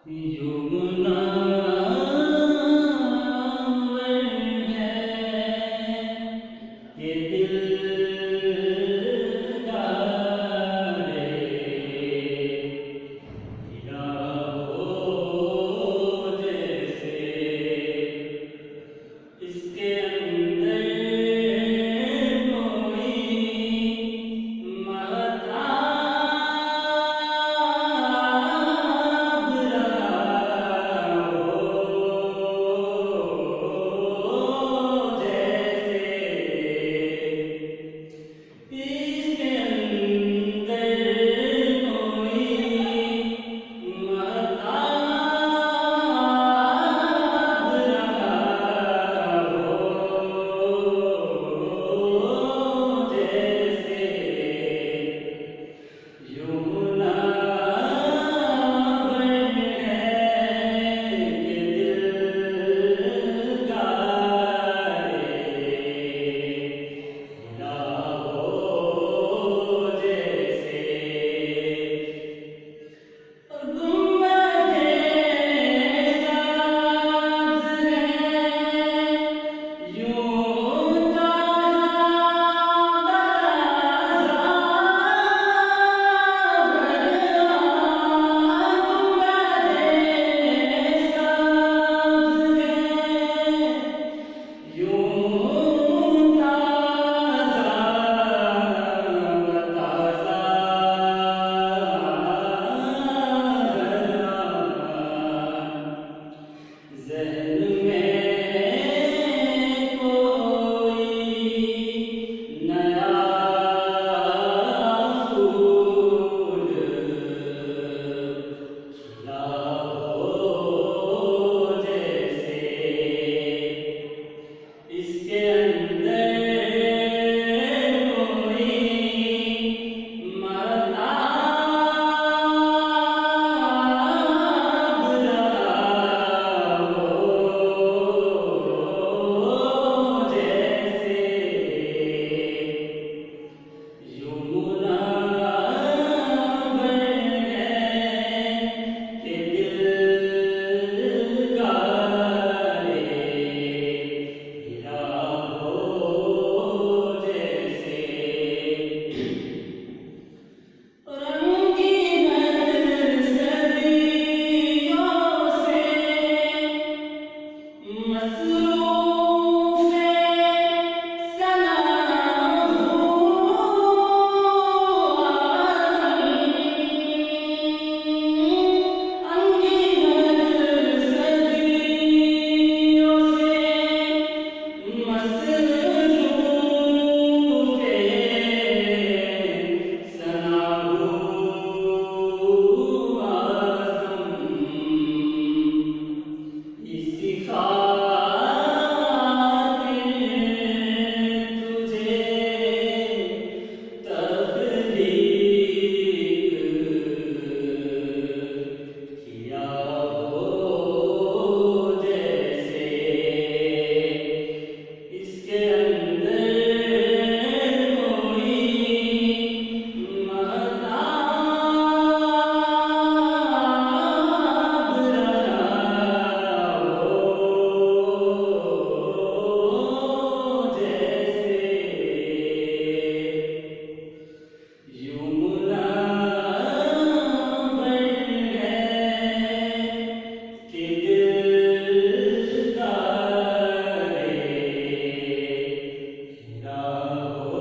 यमुना ये दिल का रे हीरा हो जैसे इसके अंदर कोई महताब रहा हो जैसे इसके अंदर कोई महताब रहा हो जैसे यमुना बन है कि दिल का रे हीरा हो जैसे गुंबदे साज है यूं ज़हन में कोई नया फूल खिला हो जैसे इसके अंदर कोई महताब रहा हो जैसे यमुना बन है कि दिल का रे हीरा हो जैसे रंगीन सदियों से मसरूफ़ सना रंगीन सदियों से मसरूफ़ सना इसी खातिर तुझे तख्लीक किया हो जैसे इसके अंदर कोई महताब रहा हो जैसे यमुना बन है कि दिल का रे हीरा हो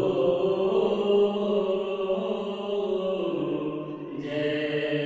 जैसे